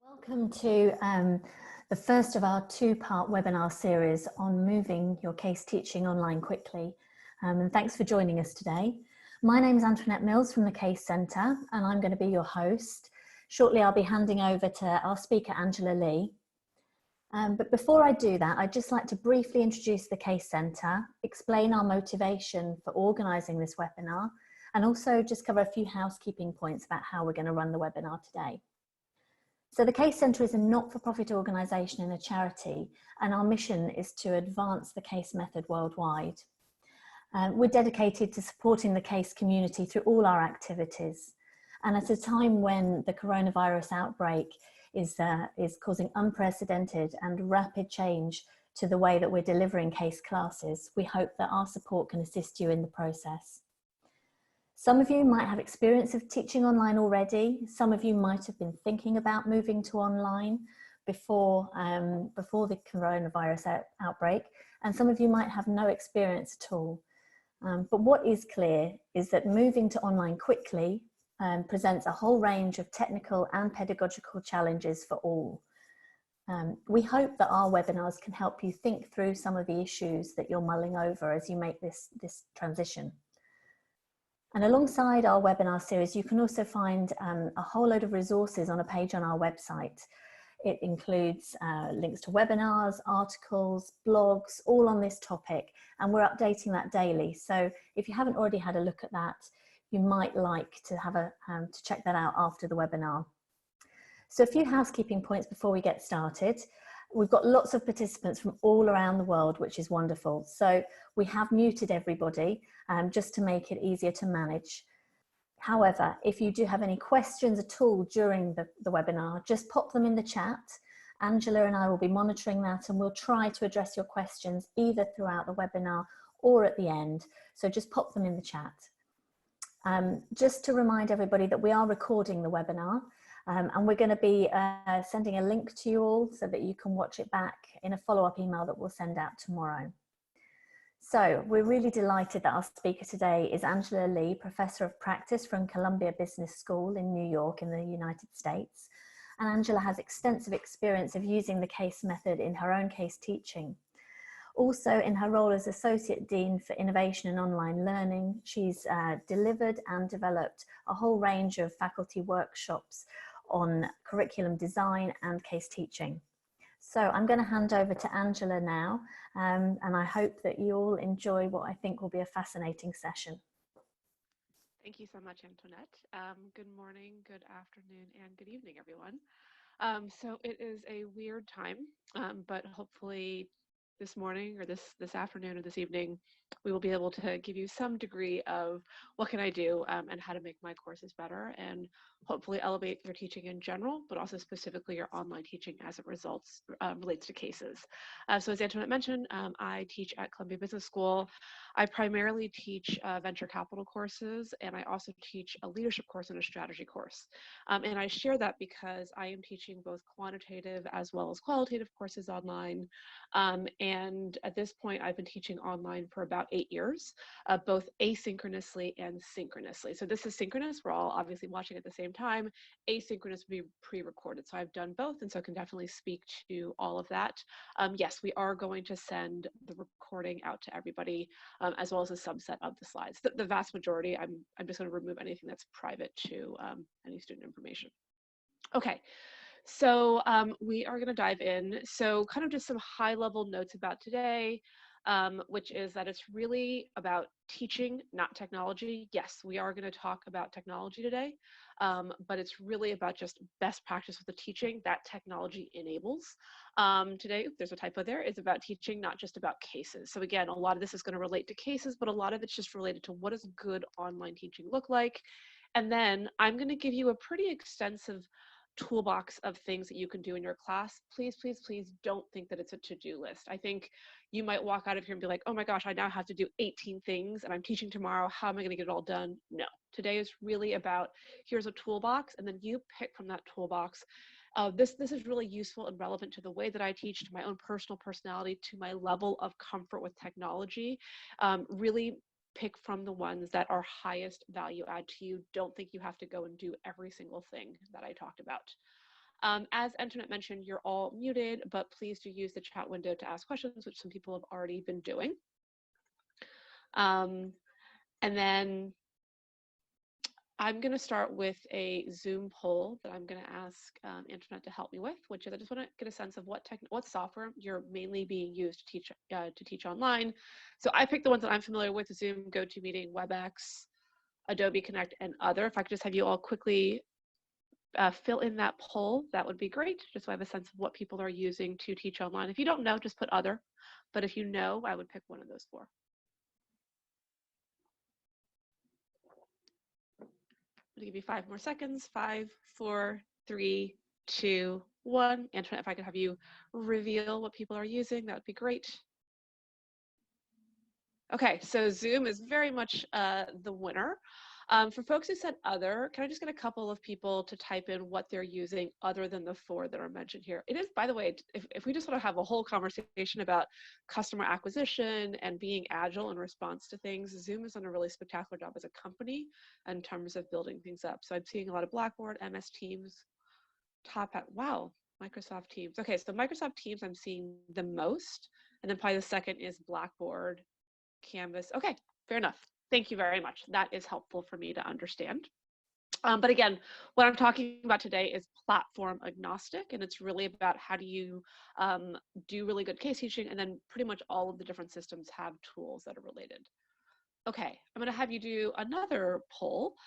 Welcome to the first of our two-part webinar series on moving your case teaching online quickly. And thanks for joining us today. My name is Antoinette Mills from the Case Centre, and I'm going to be your host. Shortly, I'll be handing over to our speaker, Angela Lee. But before I do that, I'd just like to briefly introduce the Case Centre, explain our motivation for organising this webinar, and also just cover a few housekeeping points about how we're going to run the webinar today. So the Case Centre is a not-for-profit organisation and a charity, and our mission is to advance the case method worldwide. We're dedicated to supporting the case community through all our activities. And at a time when the coronavirus outbreak is causing unprecedented and rapid change to the way that we're delivering case classes, we hope that our support can assist you in the process. Some of you might have experience of teaching online already. Some of you might have been thinking about moving to online before the coronavirus outbreak, and some of you might have no experience at all. But what is clear is that moving to online quickly presents a whole range of technical and pedagogical challenges for all. We hope that our webinars can help you think through some of the issues that you're mulling over as you make this transition. And alongside our webinar series, you can also find a whole load of resources on a page on our website. It includes links to webinars, articles, blogs, all on this topic, and we're updating that daily. So if you haven't already had a look at that, you might like to have to check that out after the webinar. So a few housekeeping points before we get started. We've got lots of participants from all around the world, which is wonderful. So we have muted everybody just to make it easier to manage. However, if you do have any questions at all during the webinar, just pop them in the chat. Angela and I will be monitoring that, and we'll try to address your questions either throughout the webinar or at the end. So just pop them in the chat. Just to remind everybody that we are recording the webinar. And we're going to be sending a link to you all so that you can watch it back in a follow-up email that we'll send out tomorrow. So we're really delighted that our speaker today is Angela Lee, Professor of Practice from Columbia Business School in New York in the United States. And Angela has extensive experience of using the case method in her own case teaching. Also, in her role as Associate Dean for Innovation and Online Learning, she's delivered and developed a whole range of faculty workshops on curriculum design and case teaching. So I'm going to hand over to Angela now, and I hope that you all enjoy what I think will be a fascinating session. Thank you so much, Antoinette. Good morning, good afternoon, and good evening, everyone. So it is a weird time, but hopefully this morning or this afternoon or this evening, we will be able to give you some degree of what can I do and how to make my courses better and hopefully elevate your teaching in general, but also specifically your online teaching as it relates to cases. So as Antoinette mentioned, I teach at Columbia Business School. I primarily teach venture capital courses, and I also teach a leadership course and a strategy course. And I share that because I am teaching both quantitative as well as qualitative courses online. And at this point, I've been teaching online for about 8 years, both asynchronously and synchronously. So this is synchronous. We're all obviously watching at the same time. Asynchronous would be pre-recorded. So I've done both, and so I can definitely speak to all of that. Yes, we are going to send the recording out to everybody, as well as a subset of the slides. The vast majority, I'm just going to remove anything that's private to any student information. Okay. So we are going to dive in. So kind of just some high level notes about today, which is that it's really about teaching, not technology. Yes, we are going to talk about technology today, but it's really about just best practice with the teaching that technology enables. Today, there's a typo there, it's about teaching, not just about cases. So again, a lot of this is going to relate to cases, but a lot of it's just related to what does good online teaching look like. And then I'm going to give you a pretty extensive toolbox of things that you can do in your class. Please, please, please don't think that it's a to-do list. I think you might walk out of here and be like, oh my gosh, I now have to do 18 things and I'm teaching tomorrow. How am I going to get it all done? No, today is really about here's a toolbox, and then you pick from that toolbox. This is really useful and relevant to the way that I teach, to my own personal personality, to my level of comfort with technology. Really pick from the ones that are highest value add to you. Don't think you have to go and do every single thing that I talked about. As Antoinette mentioned, you're all muted, but please do use the chat window to ask questions, which some people have already been doing. And then I'm going to start with a Zoom poll that I'm going to ask Antoinette to help me with, which is I just want to get a sense of what software you're mainly being used to teach online. So I picked the ones that I'm familiar with: Zoom, GoToMeeting, WebEx, Adobe Connect, and other. If I could just have you all quickly fill in that poll, that would be great, just so I have a sense of what people are using to teach online. If you don't know, just put other, but if you know, I would pick one of those four. I'll give you 5 more seconds. 5, 4, 3, 2, 1. Antoinette, if I could have you reveal what people are using, that would be great. Okay, so Zoom is very much the winner. For folks who said other, can I just get a couple of people to type in what they're using other than the 4 that are mentioned here? It is, by the way, if we just want to have a whole conversation about customer acquisition and being agile in response to things, Zoom has done a really spectacular job as a company in terms of building things up. So I'm seeing a lot of Blackboard, MS Teams, Top Hat. Wow, Microsoft Teams. Okay, so Microsoft Teams I'm seeing the most, and then probably the second is Blackboard, Canvas. Okay, fair enough. Thank you very much. That is helpful for me to understand. But again, what I'm talking about today is platform agnostic, and it's really about how do you do really good case teaching, and then pretty much all of the different systems have tools that are related. Okay, I'm going to have you do another poll.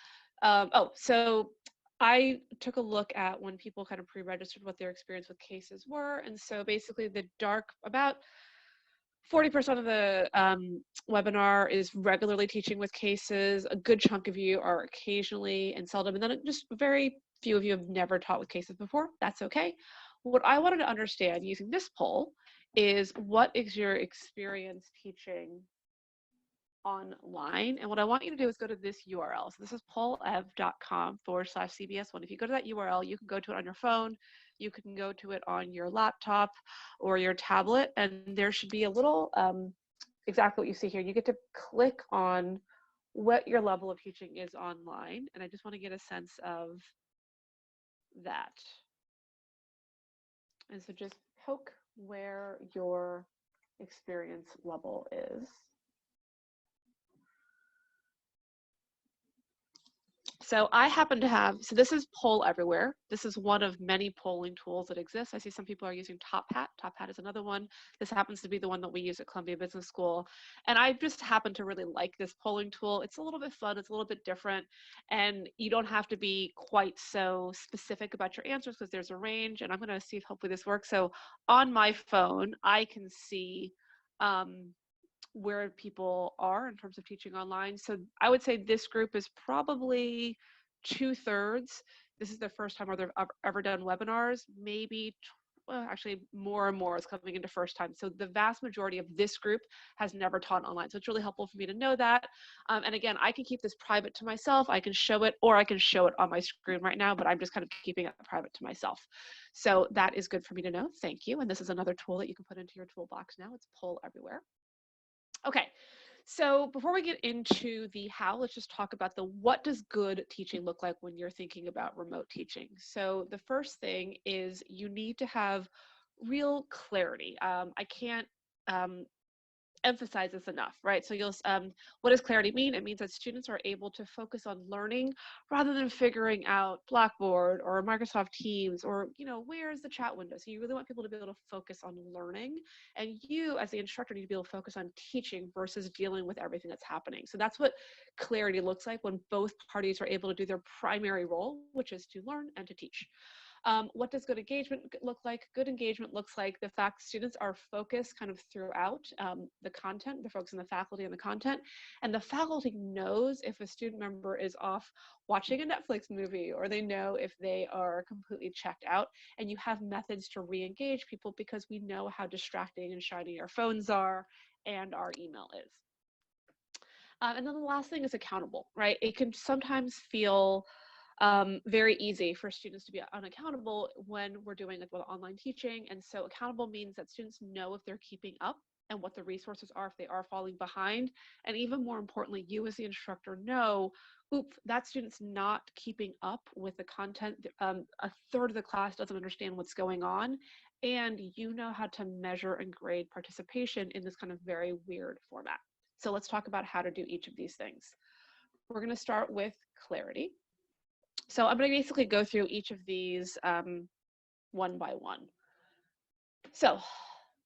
So I took a look at when people kind of pre-registered what their experience with cases were, and so basically the about 40% of the webinar is regularly teaching with cases. A good chunk of you are occasionally and seldom, and then just very few of you have never taught with cases before. That's okay. What I wanted to understand using this poll is, what is your experience teaching online? And what I want you to do is go to this URL. So this is pollev.com/CBS1. If you go to that URL, you can go to it on your phone, you can go to it on your laptop or your tablet, and there should be a little, exactly what you see here. You get to click on what your level of teaching is online, and I just want to get a sense of that. And so just poke where your experience level is. So I happen to have, so this is Poll Everywhere. This is one of many polling tools that exist. I see some people are using Top Hat. Top Hat is another one. This happens to be the one that we use at Columbia Business School. And I just happen to really like this polling tool. It's a little bit fun. It's a little bit different. And you don't have to be quite so specific about your answers because there's a range. And I'm going to see if hopefully this works. So on my phone, I can see where people are in terms of teaching online. So I would say this group is probably 2/3. This is the first time where they've ever done webinars. Maybe, well, actually more and more is coming into first time. So the vast majority of this group has never taught online. So it's really helpful for me to know that. And again, I can keep this private to myself. I can show it, or I can show it on my screen right now, but I'm just kind of keeping it private to myself. So that is good for me to know. Thank you. And this is another tool that you can put into your toolbox now. It's Poll Everywhere. Okay, so before we get into the how, let's just talk about the what does good teaching look like when you're thinking about remote teaching. So the first thing is you need to have real clarity. I can't emphasize this enough, right? So what does clarity mean? It means that students are able to focus on learning rather than figuring out Blackboard or Microsoft Teams or, where's the chat window? So you really want people to be able to focus on learning, and you as the instructor need to be able to focus on teaching versus dealing with everything that's happening. So that's what clarity looks like when both parties are able to do their primary role, which is to learn and to teach. What does good engagement look like? Good engagement looks like the fact students are focused kind of throughout the content. They're focused on the faculty and the content. And the faculty knows if a student member is off watching a Netflix movie, or they know if they are completely checked out. And you have methods to re-engage people because we know how distracting and shiny our phones are and our email is. And then the last thing is accountable, right? It can sometimes feel very easy for students to be unaccountable when we're doing with online teaching. And so accountable means that students know if they're keeping up and what the resources are if they are falling behind. And even more importantly, you as the instructor know that student's not keeping up with the content. A third of the class doesn't understand what's going on. And you know how to measure and grade participation in this kind of very weird format. So let's talk about how to do each of these things. We're going to start with clarity. So I'm going to basically go through each of these one by one. So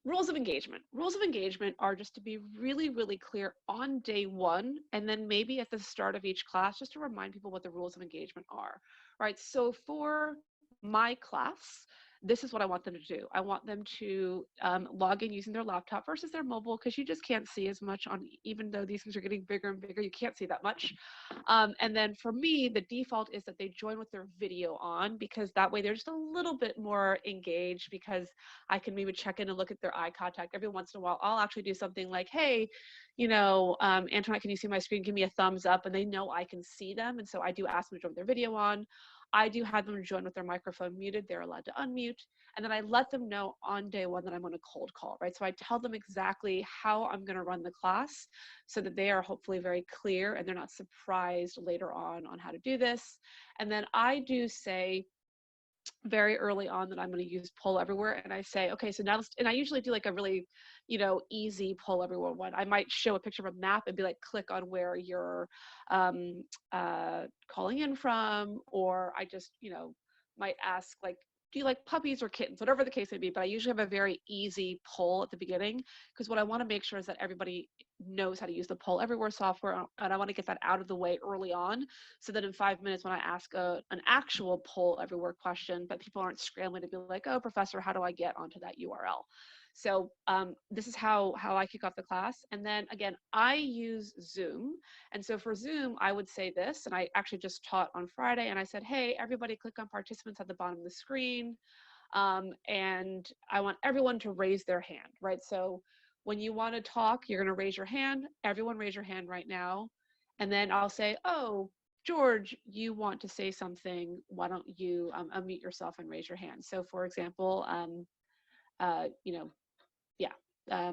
rules of engagement. Rules of engagement are just to be really, really clear on day one, and then maybe at the start of each class, just to remind people what the rules of engagement are. All right, so for my class, this is what I want them to do. I want them to log in using their laptop versus their mobile, because you just can't see as much on, even though these things are getting bigger and bigger, you can't see that much. And then for me, the default is that they join with their video on, because that way they're just a little bit more engaged, because I can maybe check in and look at their eye contact. Every once in a while, I'll actually do something like, hey, Antoinette, can you see my screen? Give me a thumbs up. And they know I can see them. And so I do ask them to join their video on. I do have them join with their microphone muted. They're allowed to unmute. And then I let them know on day one that I'm on a cold call, right? So I tell them exactly how I'm going to run the class so that they are hopefully very clear and they're not surprised later on how to do this. And then I do say very early on that I'm going to use poll everywhere. And I say, okay, so now, and I usually do like a really, easy poll everywhere one. I might show a picture of a map and be like, click on where you're calling in from, or I just, might ask like, do you like puppies or kittens, whatever the case may be. But I usually have a very easy poll at the beginning, because what I want to make sure is that everybody knows how to use the poll everywhere software, and I want to get that out of the way early on, so that in 5 minutes when I ask an actual poll everywhere question, but people aren't scrambling to be like, oh, professor, how do I get onto that URL? So this is how I kick off the class. And then again, I use Zoom. And so for Zoom, I would say this, and I actually just taught on Friday, and I said, hey, everybody click on participants at the bottom of the screen. And I want everyone to raise their hand, right? So when you want to talk, you're going to raise your hand. Everyone raise your hand right now. And then I'll say, oh, George, you want to say something. Why don't you unmute yourself and raise your hand? So for example, yeah,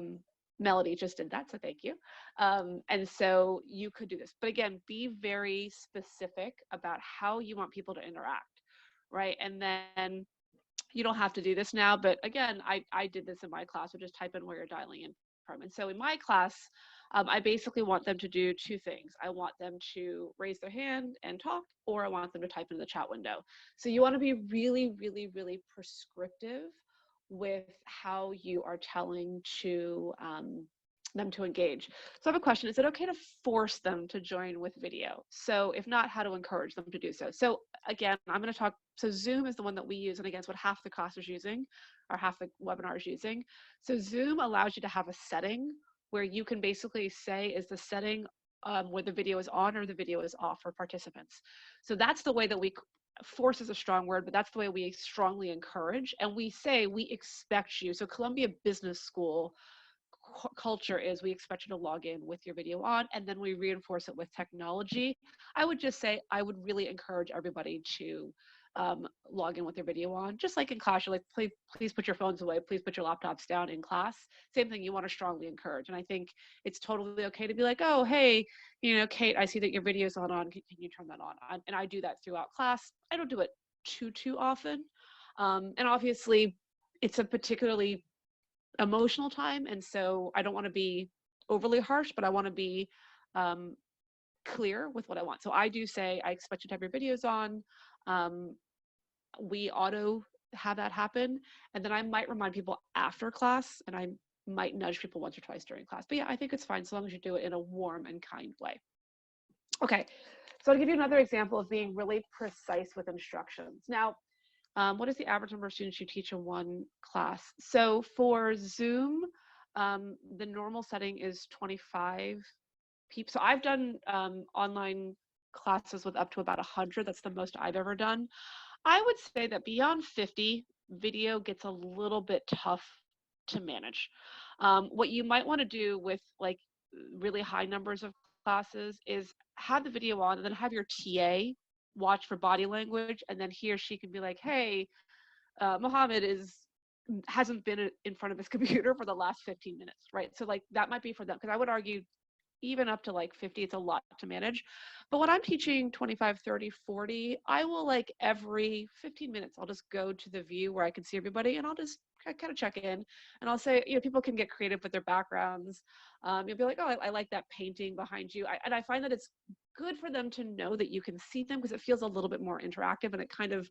Melody just did that, so thank you. And so you could do this. But again, be very specific about how you want people to interact, right? And then you don't have to do this now, but again, I did this in my class, which is type in where you're dialing in from. And so in my class, I basically want them to do two things. I want them to raise their hand and talk, or I want them to type into the chat window. So you want to be really, really, really prescriptive with how you are telling to them to engage. So I have a question. Is it okay to force them to join with video? So if not, how to encourage them to do so? So again, I'm going to talk, so Zoom is the one that we use, and again, it's what half the class is using, or half the webinar is using. So Zoom allows you to have a setting where you can basically say, is the setting where the video is on or the video is off for participants. So that's the way that we, force is a strong word, but that's the way we strongly encourage. And we say, we expect you. So Columbia Business School culture is we expect you to log in with your video on, and then we reinforce it with technology. I would just say, I would really encourage everybody to log in with their video on, just like in class. You're like, please put your phones away, please put your laptops down in class. Same thing, you want to strongly encourage. And I think it's totally okay to be like, oh, hey, Kate, I see that your video's on, can you turn that on? And I do that throughout class. I don't do it too often. And obviously it's a particularly emotional time, and so I don't want to be overly harsh, but I want to be clear with what I want. So I do say, I expect you to have your videos on. We auto have that happen, and then I might remind people after class, and I might nudge people once or twice during class. But yeah, I think it's fine so long as you do it in a warm and kind way. Okay, so I'll give you another example of being really precise with instructions. Now, what is the average number of students you teach in one class? So for Zoom, the normal setting is 25 people. So I've done online classes with up to about 100. That's the most I've ever done. I would say that beyond 50, video gets a little bit tough to manage. What you might want to do with like really high numbers of classes is have the video on and then have your TA watch for body language, and then he or she can be like, hey, Mohammed hasn't been in front of his computer for the last 15 minutes, right? So like that might be for them, because I would argue even up to like 50, it's a lot to manage. But when I'm teaching 25, 30, 40, I will like every 15 minutes, I'll just go to the view where I can see everybody and I'll just kind of check in and I'll say, you know, people can get creative with their backgrounds. You'll be like, oh, I like that painting behind you. And I find that it's good for them to know that you can see them because it feels a little bit more interactive and it kind of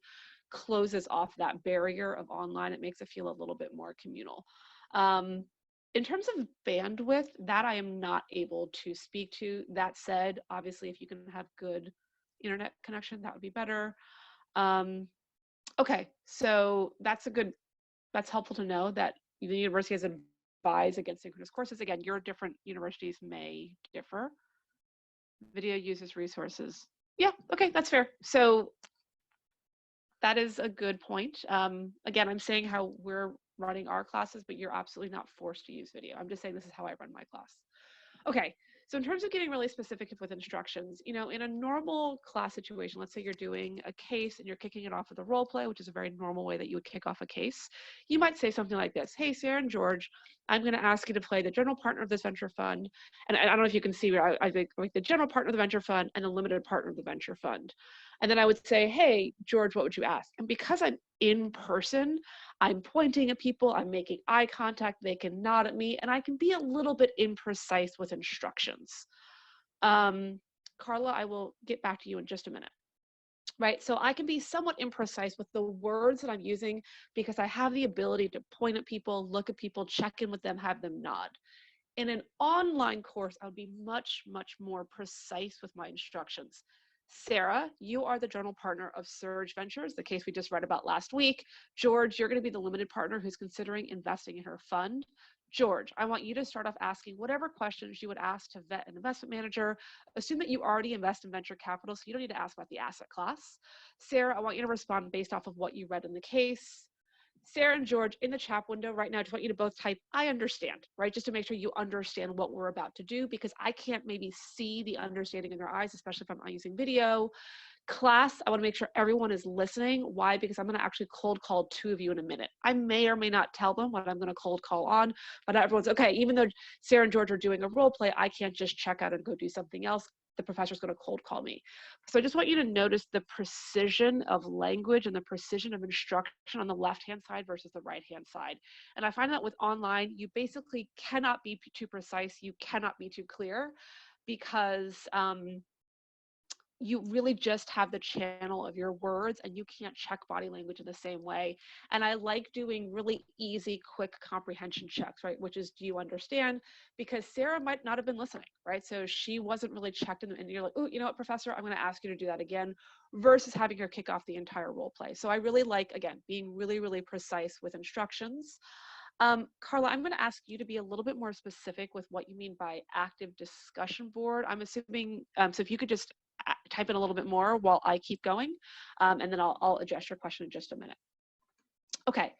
closes off that barrier of online. It makes it feel a little bit more communal. In terms of bandwidth, that I am not able to speak to. That said, obviously, if you can have good internet connection, that would be better. Okay, so that's helpful to know that the university has advised against synchronous courses. Again, your different universities may differ. Video uses resources. Yeah, okay, that's fair. So that is a good point. Again, I'm saying how we're running our classes, but you're absolutely not forced to use video. I'm just saying this is how I run my class. Okay, so in terms of getting really specific with instructions, you know, in a normal class situation, let's say you're doing a case and you're kicking it off with a role play, which is a very normal way that you would kick off a case. You might say something like this: hey, Sarah and George, I'm going to ask you to play the general partner of this venture fund. And I don't know if you can see, I think like the general partner of the venture fund and the limited partner of the venture fund. And then I would say, hey, George, what would you ask? And because I'm in person, I'm pointing at people, I'm making eye contact, they can nod at me, and I can be a little bit imprecise with instructions. Carla, I will get back to you in just a minute. Right, so I can be somewhat imprecise with the words that I'm using because I have the ability to point at people, look at people, check in with them, have them nod. In an online course, I would be much, much more precise with my instructions. Sarah, you are the general partner of Surge Ventures, the case we just read about last week. George, you're going to be the limited partner who's considering investing in her fund. George, I want you to start off asking whatever questions you would ask to vet an investment manager. Assume that you already invest in venture capital, so you don't need to ask about the asset class. Sarah, I want you to respond based off of what you read in the case. Sarah and George, in the chat window right now, I just want you to both type, I understand, right? Just to make sure you understand what we're about to do, because I can't maybe see the understanding in their eyes, especially if I'm not using video. Class, I want to make sure everyone is listening. Why? Because I'm going to actually cold call 2 of you in a minute. I may or may not tell them what I'm going to cold call on, but everyone's okay. Even though Sarah and George are doing a role play, I can't just check out and go do something else. The professor's going to cold call me. So I just want you to notice the precision of language and the precision of instruction on the left-hand side versus the right-hand side. And I find that with online, you basically cannot be too precise. You cannot be too clear because you really just have the channel of your words and you can't check body language in the same way. And I like doing really easy, quick comprehension checks, right? Which is, do you understand? Because Sarah might not have been listening, right? So she wasn't really checked in, and you're like, oh, you know what, professor, I'm going to ask you to do that again, versus having her kick off the entire role play. So I really like, again, being really, really precise with instructions. Carla, I'm going to ask you to be a little bit more specific with what you mean by active discussion board. I'm assuming, so if you could just type in a little bit more while I keep going, and then I'll address your question in just a minute. Okay,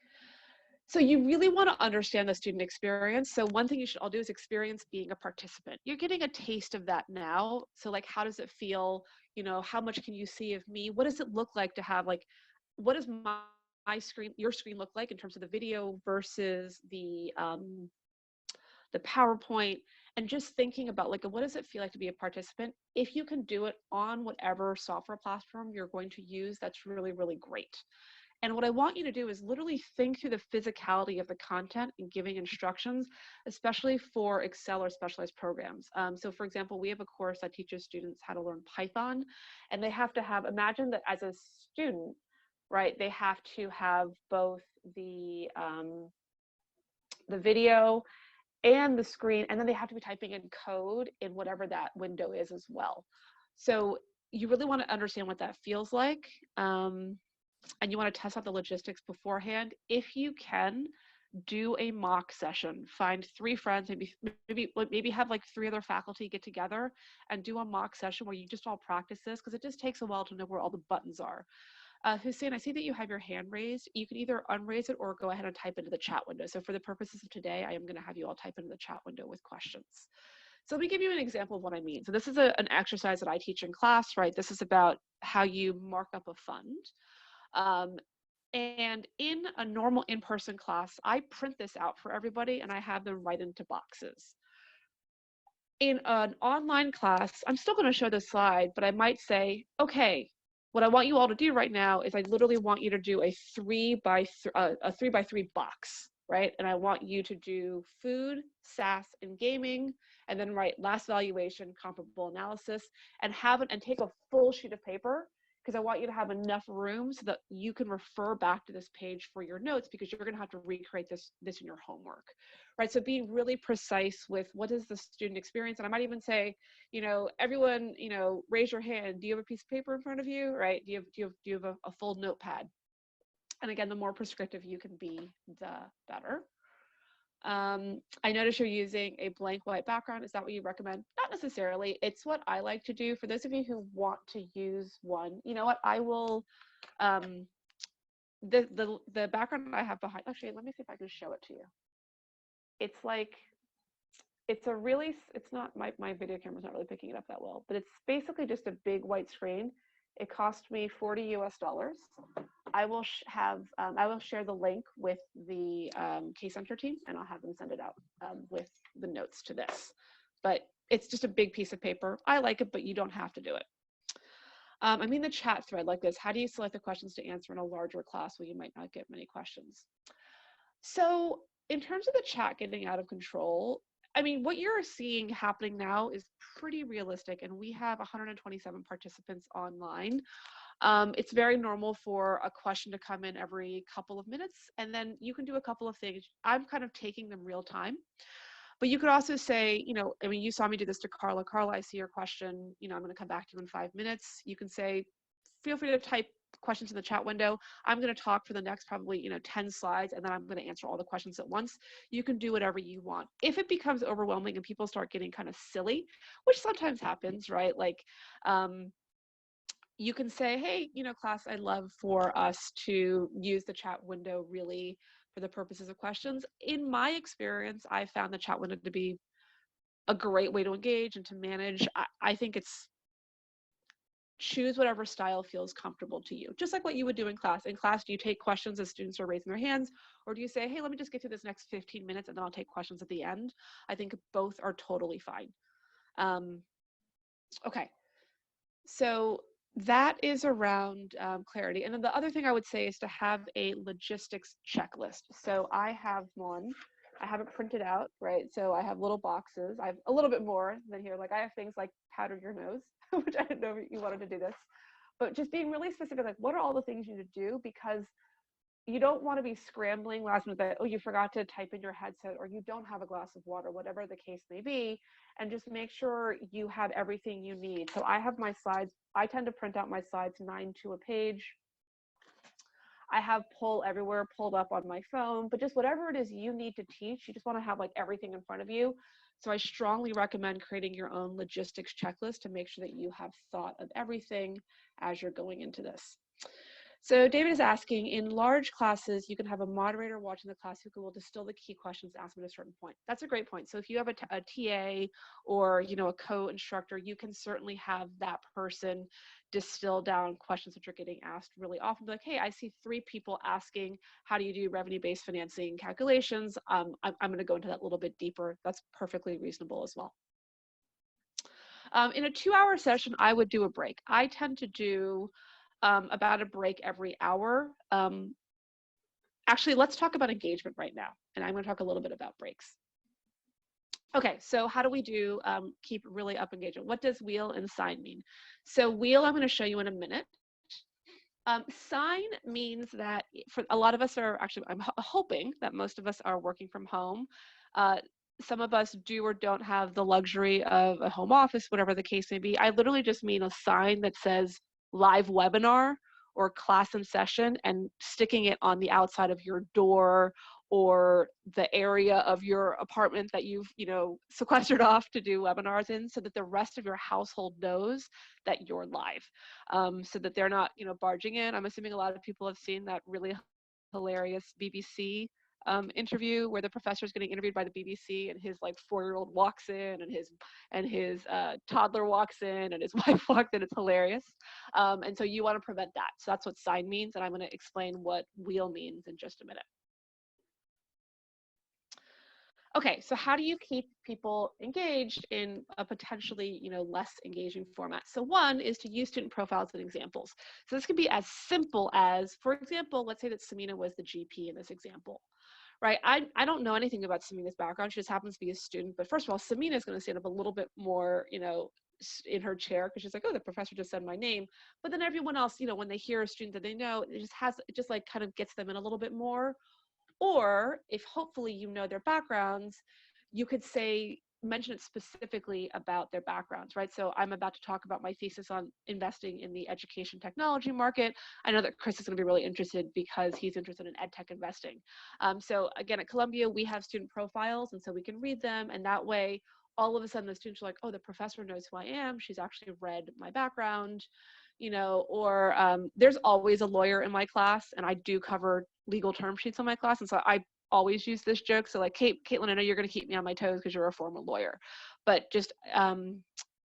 so you really want to understand the student experience. So one thing you should all do is experience being a participant. You're getting a taste of that now. So like, how does it feel? You know, how much can you see of me? What does it look like to have, like, what does my screen, your screen look like in terms of the video versus the PowerPoint, and just thinking about like, what does it feel like to be a participant? If you can do it on whatever software platform you're going to use, that's really, really great. And what I want you to do is literally think through the physicality of the content and giving instructions, especially for Excel or specialized programs. So for example, we have a course that teaches students how to learn Python, and they have to have, imagine that as a student, right, they have to have both the video and the screen, and then they have to be typing in code in whatever that window is as well. So you really want to understand what that feels like, and you want to test out the logistics beforehand. If you can, do a mock session. Find 3 friends, maybe have like 3 other faculty get together and do a mock session where you just all practice this, because it just takes a while to know where all the buttons are. Hussein, I see that you have your hand raised. You can either unraise it or go ahead and type into the chat window. So for the purposes of today, I am going to have you all type into the chat window with questions. So let me give you an example of what I mean. So this is an exercise that I teach in class, right? This is about how you mark up a fund. And in a normal in-person class, I print this out for everybody and I have them write into boxes. in an online class, I'm still going to show this slide, but I might say, okay, what I want you all to do right now is I literally want you to do a 3x3 box, right? And I want you to do food, SaaS, and gaming, and then write last valuation, comparable analysis, and take a full sheet of paper, because I want you to have enough room so that you can refer back to this page for your notes, because you're going to have to recreate this in your homework, right? So being really precise with what is the student experience. And I might even say, everyone, raise your hand. Do you have a piece of paper in front of you, right? Do you have a full notepad? And again, the more prescriptive you can be, the better. I notice you're using a blank white background. Is that what you recommend? Not necessarily. It's what I like to do. For those of you who want to use one, you know what? I will, the background I have behind, actually, let me see if I can show it to you. It's like, it's not, my video camera's not really picking it up that well, but it's basically just a big white screen. It cost me $40 US. I will share the link with the Case Center team, and I'll have them send it out with the notes to this. But it's just a big piece of paper. I like it, but you don't have to do it. I mean, the chat thread like this. How do you select the questions to answer in a larger class where you might not get many questions? So in terms of the chat getting out of control, I mean, what you're seeing happening now is pretty realistic, and we have 127 participants online. It's very normal for a question to come in every couple of minutes, and then you can do a couple of things. I'm kind of taking them real time, but you could also say, I mean, you saw me do this to Carla. Carla, I see your question. I'm going to come back to you in 5 minutes. You can say, feel free to type questions in the chat window. I'm going to talk for the next probably 10 slides, and then I'm going to answer all the questions at once. You can do whatever you want. If it becomes overwhelming and people start getting kind of silly, which sometimes happens, right? Like, you can say, hey, class, I'd love for us to use the chat window really for the purposes of questions. In my experience, I found the chat window to be a great way to engage and to manage. I think it's choose whatever style feels comfortable to you, just like what you would do in class. In class, do you take questions as students are raising their hands, or do you say, hey, let me just get through this next 15 minutes and then I'll take questions at the end? I think both are totally fine. Okay, so that is around clarity. And then the other thing I would say is to have a logistics checklist. So I have one. I have it printed out, right? So I have little boxes. I have a little bit more than here. Like I have things like powder your nose, which I didn't know you wanted to do this. But just being really specific, like what are all the things you need to do? Because you don't want to be scrambling last minute that, oh, you forgot to type in your headset, or you don't have a glass of water, whatever the case may be, and just make sure you have everything you need. So I have my slides. I tend to print out my slides 9 to a page. I have Poll Everywhere pulled up on my phone, but just whatever it is you need to teach, you just want to have like everything in front of you. So I strongly recommend creating your own logistics checklist to make sure that you have thought of everything as you're going into this. So David is asking, in large classes, you can have a moderator watching the class who will distill the key questions asked at a certain point. That's a great point. So if you have a TA or a co-instructor, you can certainly have that person distill down questions that are getting asked really often. Be like, hey, I see 3 people asking, how do you do revenue-based financing calculations? I'm going to go into that a little bit deeper. That's perfectly reasonable as well. In a 2-hour session, I would do a break. I tend to do about a break every hour. Actually, let's talk about engagement right now, and I'm going to talk a little bit about breaks. Okay, so how do we do keep really up engagement? What does wheel and sign mean? So wheel, I'm going to show you in a minute. Sign means that for a lot of us are actually, I'm hoping that most of us are working from home. Some of us do or don't have the luxury of a home office, whatever the case may be. I literally just mean a sign that says live webinar or class in session, and sticking it on the outside of your door or the area of your apartment that you've sequestered off to do webinars in, so that the rest of your household knows that you're live, so that they're not barging in. I'm assuming a lot of people have seen that really hilarious BBC interview where the professor is getting interviewed by the BBC, and his like 4-year-old walks in, and his toddler walks in, and his wife walks in. It's hilarious. And so you want to prevent that. So that's what sign means, and I'm going to explain what wheel means in just a minute. Okay, so how do you keep people engaged in a potentially, less engaging format? So one is to use student profiles and examples. So this could be as simple as, for example, let's say that Samina was the GP in this example, right? I don't know anything about Samina's background. She just happens to be a student. But first of all, Samina is going to stand up a little bit more, in her chair because she's like, oh, the professor just said my name. But then everyone else, when they hear a student that they know, it just like kind of gets them in a little bit more. Or if hopefully you know their backgrounds, you could say, mention it specifically about their backgrounds, right? So I'm about to talk about my thesis on investing in the education technology market. I know that Chris is going to be really interested because he's interested in ed tech investing. So again, at Columbia, we have student profiles, and so we can read them, and that way, all of a sudden the students are like, oh, the professor knows who I am. She's actually read my background, or there's always a lawyer in my class, and I do cover legal term sheets on my class. And so I always use this joke. So like, Caitlin, I know you're going to keep me on my toes because you're a former lawyer, but just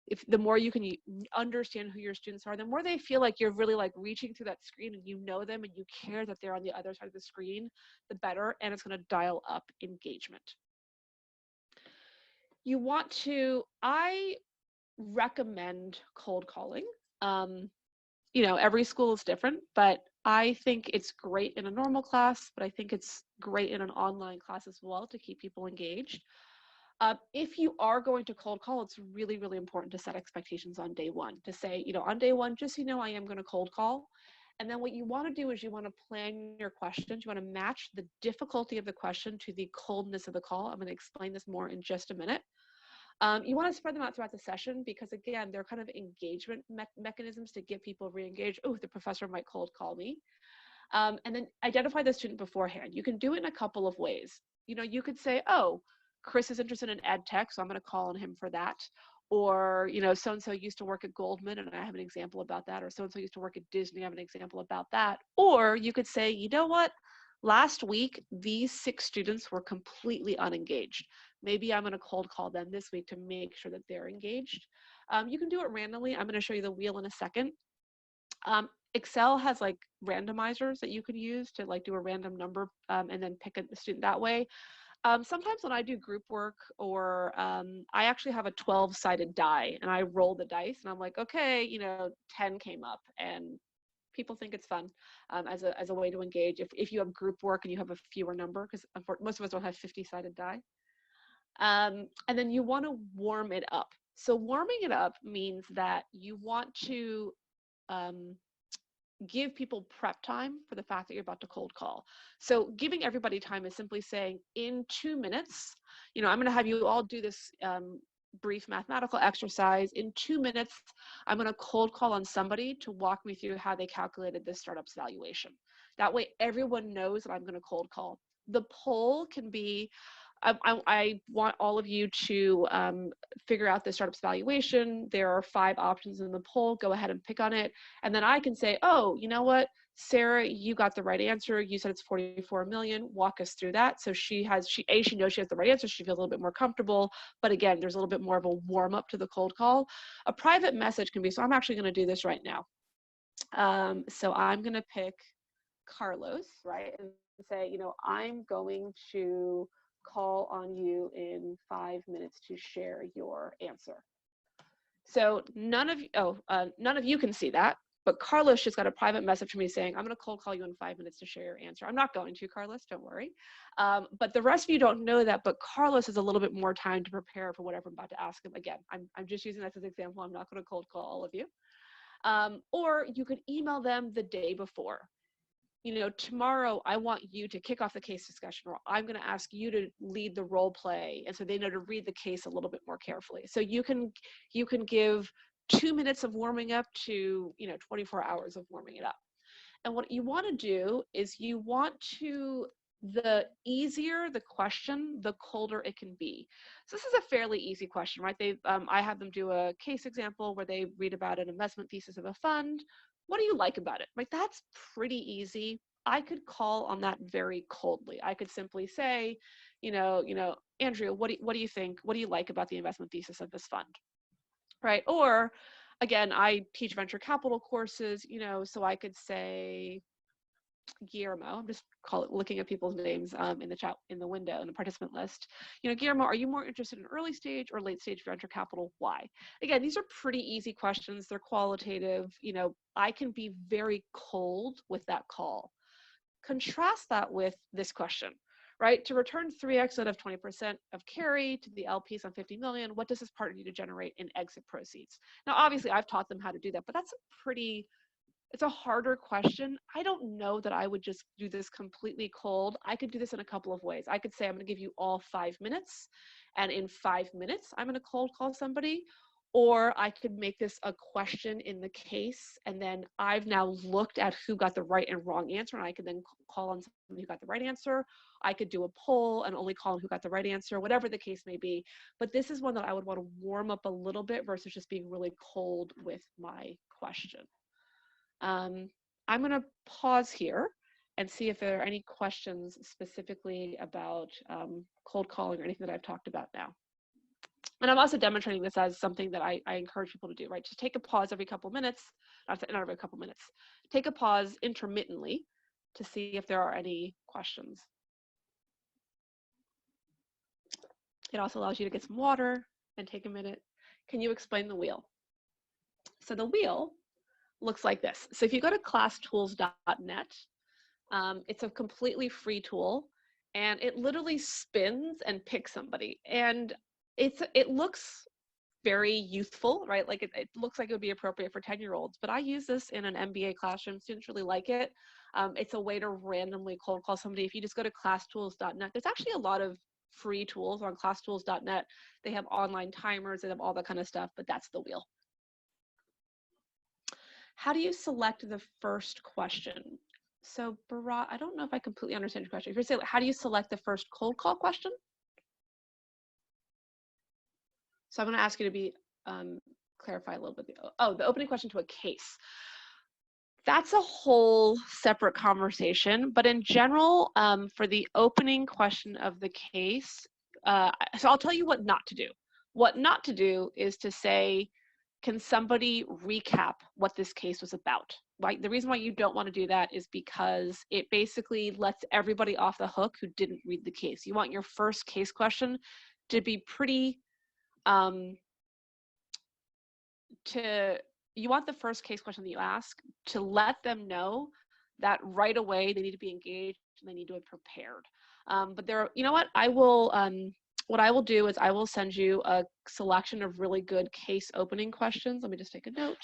if the more you can understand who your students are, the more they feel like you're really like reaching through that screen and you know them and you care that they're on the other side of the screen, the better, and it's going to dial up engagement. I recommend cold calling. Every school is different, but I think it's great in a normal class, but I think it's great in an online class as well to keep people engaged. If you are going to cold call, it's really, really important to set expectations on day one, to say, on day one, just so you know, I am going to cold call. And then what you want to do is you want to plan your questions. You want to match the difficulty of the question to the coldness of the call. I'm going to explain this more in just a minute. You want to spread them out throughout the session because, again, they're kind of engagement mechanisms to get people re-engaged. Oh, the professor might cold call me. And then identify the student beforehand. You can do it in a couple of ways. You could say, oh, Chris is interested in ed tech, so I'm going to call on him for that. Or, so-and-so used to work at Goldman, and I have an example about that. Or so-and-so used to work at Disney, I have an example about that. Or you could say, you know what? Last week, these 6 students were completely unengaged. Maybe I'm going to cold call them this week to make sure that they're engaged. You can do it randomly. I'm going to show you the wheel in a second. Excel has like randomizers that you can use to like do a random number and then pick a student that way. Sometimes when I do group work or I actually have a 12-sided die and I roll the dice and I'm like, okay, 10 came up, and people think it's fun as a way to engage. If you have group work and you have a fewer number, because most of us don't have 50-sided die. And then you want to warm it up. So warming it up means that you want to give people prep time for the fact that you're about to cold call. So giving everybody time is simply saying, in 2 minutes, I'm going to have you all do this brief mathematical exercise. In 2 minutes, I'm going to cold call on somebody to walk me through how they calculated this startup's valuation. That way, everyone knows that I'm going to cold call. The poll can be, I want all of you to figure out the startup's valuation. There are 5 options in the poll. Go ahead and pick on it. And then I can say, oh, you know what, Sarah, you got the right answer. You said it's 44 million. Walk us through that. So she knows she has the right answer. She feels a little bit more comfortable. But again, there's a little bit more of a warm up to the cold call. A private message can be, so I'm actually going to do this right now. So I'm going to pick Carlos, right? And say, I'm going to call on you in 5 minutes to share your answer. So none of you can see that, but Carlos just got a private message from me saying, I'm going to cold call you in 5 minutes to share your answer. I'm not going to, Carlos, don't worry. But the rest of you don't know that, but Carlos has a little bit more time to prepare for whatever I'm about to ask him. Again, I'm just using that as an example. I'm not going to cold call all of you. Or you could email them the day before. Tomorrow I want you to kick off the case discussion, or I'm going to ask you to lead the role play. And so they know to read the case a little bit more carefully. So you can give 2 minutes of warming up to, 24 hours of warming it up. And what you want to do is the easier the question, the colder it can be. So this is a fairly easy question, right? I have them do a case example where they read about an investment thesis of a fund. What do you like about it? Like, that's pretty easy. I could call on that very coldly. I could simply say, Andrea, what do you think? What do you like about the investment thesis of this fund? Right? Or again, I teach venture capital courses, so I could say, Guillermo, I'm just looking at people's names in the chat, in the window, in the participant list. Guillermo, are you more interested in early stage or late stage venture capital? Why? Again, these are pretty easy questions. They're qualitative. I can be very cold with that call. Contrast that with this question, right? To return 3x out of 20% of carry to the LPs on 50 million, what does this partner need to generate in exit proceeds? Now, obviously, I've taught them how to do that, but it's a harder question. I don't know that I would just do this completely cold. I could do this in a couple of ways. I could say, I'm going to give you all 5 minutes, and in 5 minutes, I'm going to cold call somebody. Or I could make this a question in the case, and then I've now looked at who got the right and wrong answer, and I could then call on somebody who got the right answer. I could do a poll and only call on who got the right answer, whatever the case may be. But this is one that I would want to warm up a little bit versus just being really cold with my question. I'm going to pause here and see if there are any questions specifically about cold calling or anything that I've talked about now. And I'm also demonstrating this as something that I encourage people to do, right? Just take a pause every couple minutes, not every couple minutes. Take a pause intermittently to see if there are any questions. It also allows you to get some water and take a minute. Can you explain the wheel? So the wheel looks like this. So if you go to classtools.net, it's a completely free tool, and it literally spins and picks somebody. And it looks very youthful, right? Like it looks like it would be appropriate for 10-year-olds, but I use this in an MBA classroom. Students really like it. It's a way to randomly cold call somebody. If you just go to classtools.net, there's actually a lot of free tools on classtools.net. They have online timers, they have all that kind of stuff, but that's the wheel. How do you select the first question? So Bharat, I don't know if I completely understand your question. If you're saying, how do you select the first cold call question? So I'm going to ask you to clarify a little bit. The opening question to a case. That's a whole separate conversation, but in general, for the opening question of the case, so I'll tell you what not to do. What not to do is to say, can somebody recap what this case was about? Right? The reason why you don't want to do that is because it basically lets everybody off the hook who didn't read the case. You want your first case question to be pretty, you want the first case question that you ask to let them know that right away they need to be engaged and they need to be prepared. But you know what? What I will do is I will send you a selection of really good case opening questions. Let me just take a note.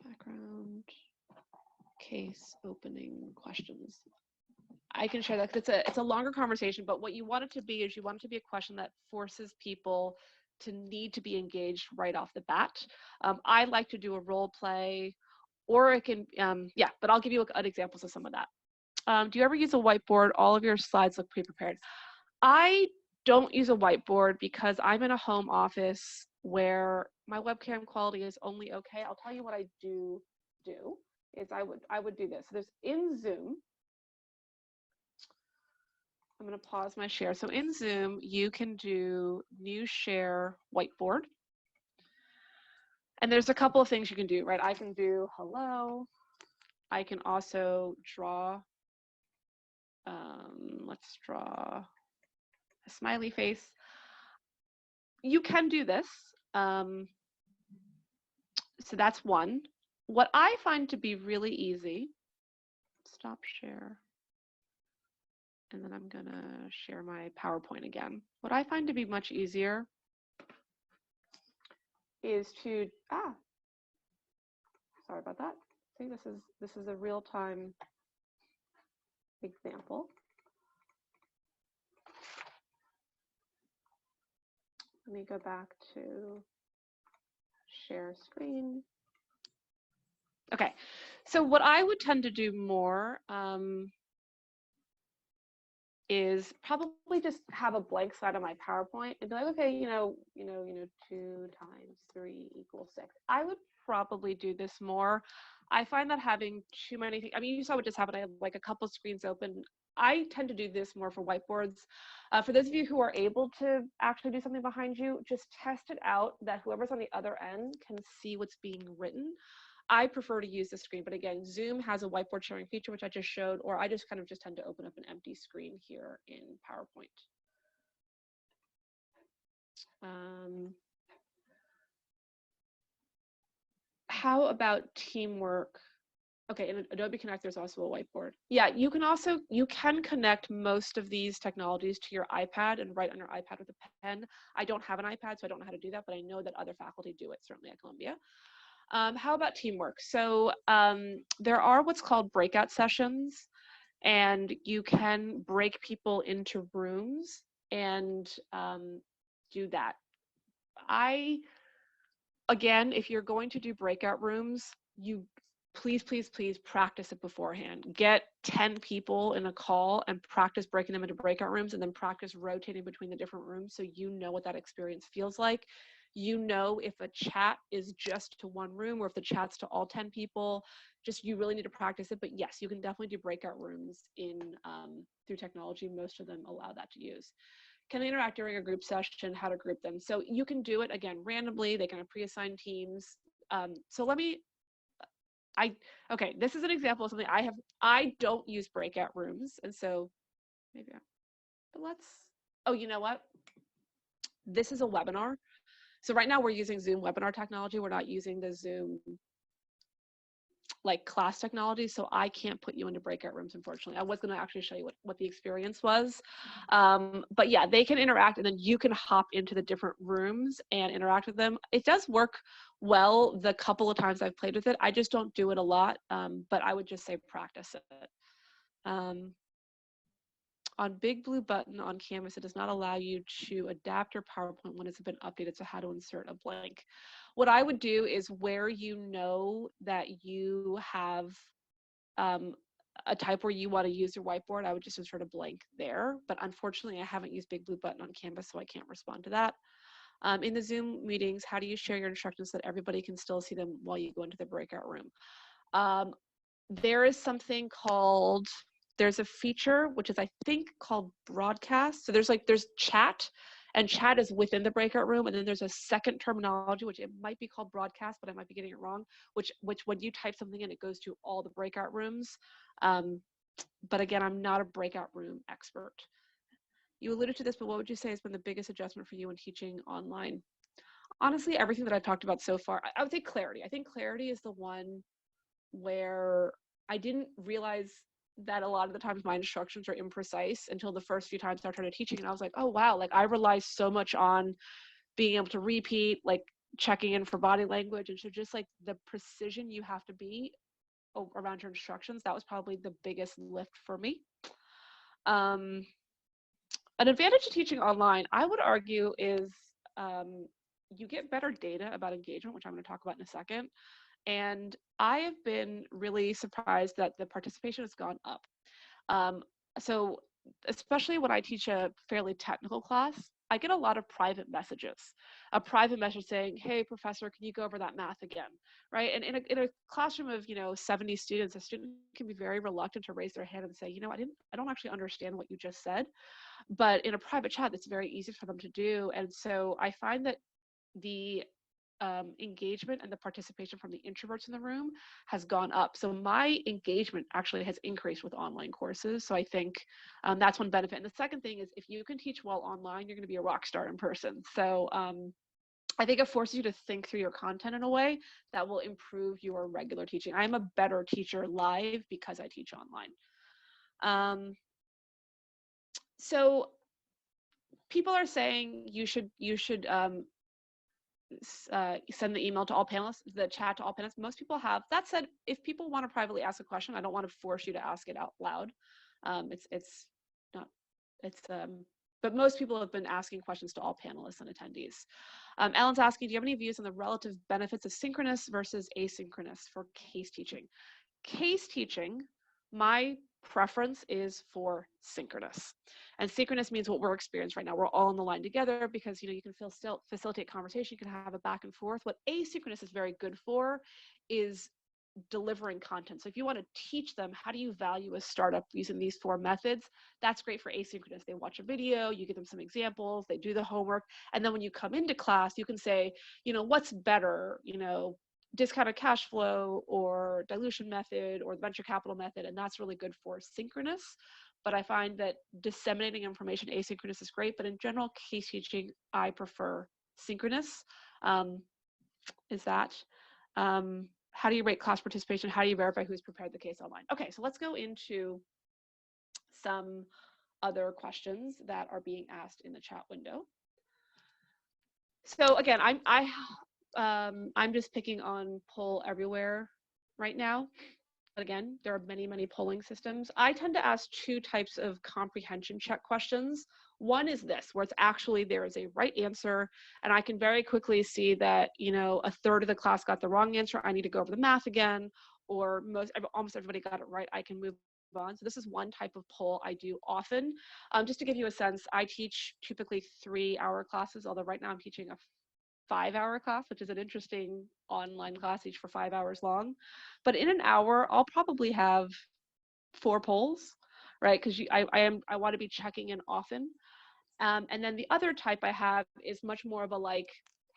Background case opening questions. I can share that because it's a longer conversation, but what you want it to be is you want it to be a question that forces people to need to be engaged right off the bat. I like to do a role play, or it can, but I'll give you examples of some of that. Do you ever use a whiteboard? All of your slides look pre-prepared. I don't use a whiteboard because I'm in a home office where my webcam quality is only okay. I'll tell you what I do is I would do this. So there's in Zoom. I'm going to pause my share. So in Zoom, you can do new share whiteboard. And there's a couple of things you can do, right? I can do hello. I can also draw, let's draw a smiley face. You can do this. So that's one. What I find to be really easy, stop share. And then I'm gonna share my PowerPoint again. What I find to be much easier is to, sorry about that. See, this is a real-time example. Let me go back to share screen. Okay, so what I would tend to do more is probably just have a blank slide on my PowerPoint and be like, okay, 2 times 3 equals 6. I would probably do this more. I find that having too many things, I mean, you saw what just happened. I have like a couple screens open. I tend to do this more for whiteboards. For those of you who are able to actually do something behind you, just test it out that whoever's on the other end can see what's being written. I prefer to use the screen, but again, Zoom has a whiteboard sharing feature, which I just showed, or I just kind of tend to open up an empty screen here in PowerPoint. How about teamwork? Okay, in Adobe Connect, there's also a whiteboard. Yeah, you can connect most of these technologies to your iPad and write on your iPad with a pen. I don't have an iPad, so I don't know how to do that, but I know that other faculty do it, certainly at Columbia. How about teamwork? So there are what's called breakout sessions, and you can break people into rooms and do that. Again, if you're going to do breakout rooms, you please practice it beforehand. Get 10 people in a call and practice breaking them into breakout rooms, and then practice rotating between the different rooms so you know what that experience feels like. You know if a chat is just to one room or if the chat's to all 10 people. Just, you really need to practice it. But yes, you can definitely do breakout rooms through technology. Most of them allow that to use. Can they interact during a group session? How to group them? So you can do it again randomly. They can pre-assign teams. Okay, this is an example of something I don't use breakout rooms, and so oh, you know what? This is a webinar. So right now we're using Zoom webinar technology. We're not using the Zoom like class technology, so I can't put you into breakout rooms, unfortunately. I was going to actually show you what the experience was. But yeah, they can interact, and then you can hop into the different rooms and interact with them. It does work well the couple of times I've played with it. I just don't do it a lot, but I would just say practice it. On Big Blue Button on Canvas, it does not allow you to adapt your PowerPoint when it's been updated, so how to insert a blank. What I would do is where you know that you have a type where you want to use your whiteboard, I would just insert a blank there. But unfortunately, I haven't used Big Blue Button on Canvas, so I can't respond to that. In the Zoom meetings, how do you share your instructions so that everybody can still see them while you go into the breakout room? There is something called, there's a feature, which is I think called broadcast. So there's chat, and chat is within the breakout room. And then there's a second terminology, which it might be called broadcast, but I might be getting it wrong, which when you type something in, it goes to all the breakout rooms. But again, I'm not a breakout room expert. You alluded to this, but what would you say has been the biggest adjustment for you in teaching online? Honestly, everything that I've talked about so far, I would say clarity. I think clarity is the one where I didn't realize that a lot of the times my instructions are imprecise until the first few times I started teaching, and I was like, oh wow, like I rely so much on being able to repeat, like checking in for body language, and so just like the precision you have to be around your instructions, that was probably the biggest lift for me. An advantage of teaching online, I would argue, is you get better data about engagement, which I'm going to talk about in a second. And I have been really surprised that the participation has gone up. So especially when I teach a fairly technical class, I get a lot of private messages. A private message saying, hey, professor, can you go over that math again, right? And in a classroom of 70 students, a student can be very reluctant to raise their hand and say, I don't actually understand what you just said. But in a private chat, it's very easy for them to do. And so I find that the engagement and the participation from the introverts in the room has gone up. So my engagement actually has increased with online courses. So I think that's one benefit. And the second thing is, if you can teach well online, you're going to be a rock star in person. So I think it forces you to think through your content in a way that will improve your regular teaching. I'm a better teacher live because I teach online. So people are saying you should send the email to all panelists, the chat to all panelists. Most people have. That said, if people want to privately ask a question, I don't want to force you to ask it out loud. But most people have been asking questions to all panelists and attendees. Ellen's asking, do you have any views on the relative benefits of synchronous versus asynchronous for case teaching? Case teaching, my preference is for synchronous. And synchronous means what we're experiencing right now. We're all on the line together because you can facilitate conversation, you can have a back and forth. What asynchronous is very good for is delivering content. So if you want to teach them how do you value a startup using these 4 methods, that's great for asynchronous. They watch a video, you give them some examples, they do the homework, and then when you come into class, you can say, what's better, discounted cash flow or dilution method or the venture capital method, and that's really good for synchronous. But I find that disseminating information asynchronous is great, but in general, case teaching, I prefer synchronous. Is that? How do you rate class participation? How do you verify who's prepared the case online? Okay, so let's go into some other questions that are being asked in the chat window. So again, I'm just picking on Poll Everywhere right now. But again, there are many, many polling systems. I tend to ask two types of comprehension check questions. One is this, where it's actually there is a right answer, and I can very quickly see that, you know, a third of the class got the wrong answer. I need to go over the math again, or almost everybody got it right. I can move on. So this is one type of poll I do often. Just to give you a sense, I teach typically 3-hour classes, although right now I'm teaching a 5-hour class, which is an interesting online class, each for 5 hours long. But in an hour, I'll probably have 4 polls, right? Because I want to be checking in often. And then the other type I have is much more of a like,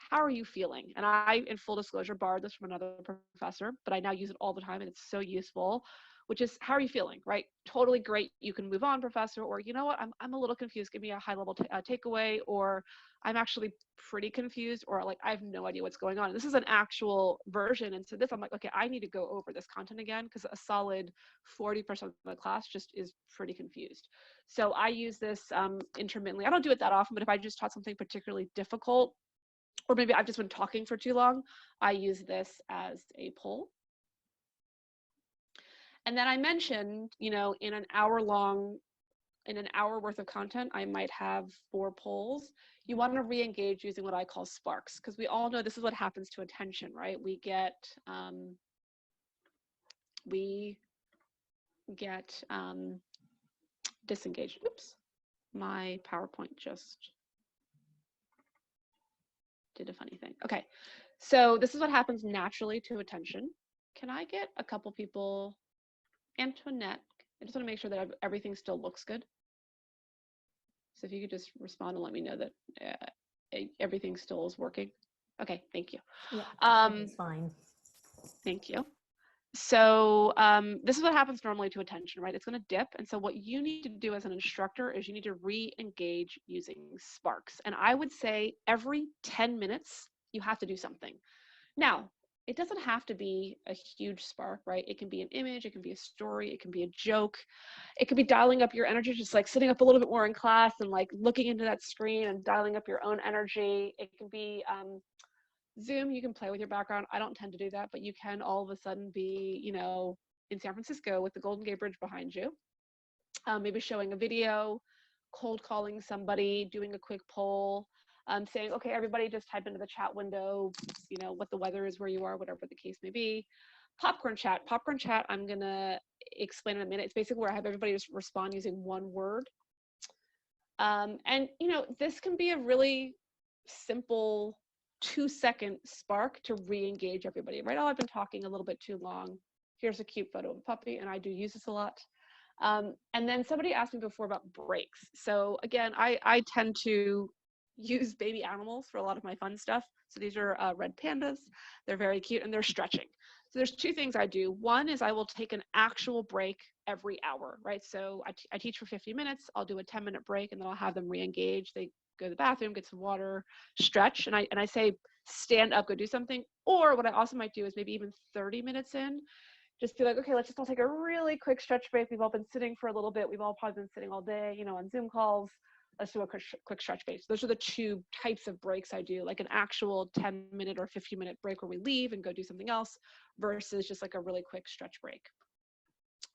how are you feeling? And I, in full disclosure, borrowed this from another professor, but I now use it all the time and it's so useful, which is, how are you feeling, right? Totally great. You can move on, professor, or you know what, I'm a little confused. Give me a high level takeaway, or I'm actually pretty confused, or like, I have no idea what's going on. And this is an actual version. And so this, I'm like, okay, I need to go over this content again because a solid 40% of the class just is pretty confused. So I use this intermittently. I don't do it that often, but if I just taught something particularly difficult, or maybe I've just been talking for too long, I use this as a poll. And then I mentioned, you know, in an hour worth of content, I might have 4 polls. You want to re-engage using what I call sparks, because we all know this is what happens to attention, right? We get disengaged. Oops, my PowerPoint just did a funny thing. Okay, so this is what happens naturally to attention. Can I get a couple people? Antoinette, I just want to make sure that everything still looks good. So if you could just respond and let me know that everything still is working. Okay, thank you. Yeah, it's fine. Thank you. So this is what happens normally to attention, right? It's going to dip. And so what you need to do as an instructor is you need to re-engage using sparks. And I would say every 10 minutes, you have to do something. Now, it doesn't have to be a huge spark, right? It can be an image, it can be a story, it can be a joke. It could be dialing up your energy, just like sitting up a little bit more in class and like looking into that screen and dialing up your own energy. It can be Zoom, you can play with your background. I don't tend to do that, but you can all of a sudden be, you know, in San Francisco with the Golden Gate Bridge behind you. Maybe showing a video, cold calling somebody, doing a quick poll, saying, okay, everybody just type into the chat window, you know, what the weather is where you are, whatever the case may be. Popcorn chat, I'm gonna explain in a minute. It's basically where I have everybody just respond using one word. And, you know, this can be a really simple 2-second spark to re-engage everybody, right? Oh, I've been talking a little bit too long. Here's a cute photo of a puppy, and I do use this a lot. And then somebody asked me before about breaks. So again, I tend to use baby animals for a lot of my fun stuff. So these are red pandas. They're very cute and they're stretching. So there's 2 things I do. One is I will take an actual break every hour, right? So I teach for 50 minutes. I'll do a 10-minute break and then I'll have them re-engage. They go to the bathroom, get some water, stretch. And I say, stand up, go do something. Or what I also might do is maybe even 30 minutes in, just be like, okay, let's just all take a really quick stretch break. We've all been sitting for a little bit. We've all probably been sitting all day, you know, on Zoom calls. Let's do a quick stretch break. Those are the 2 types of breaks I do, like an actual 10-minute or 15-minute break where we leave and go do something else versus just like a really quick stretch break.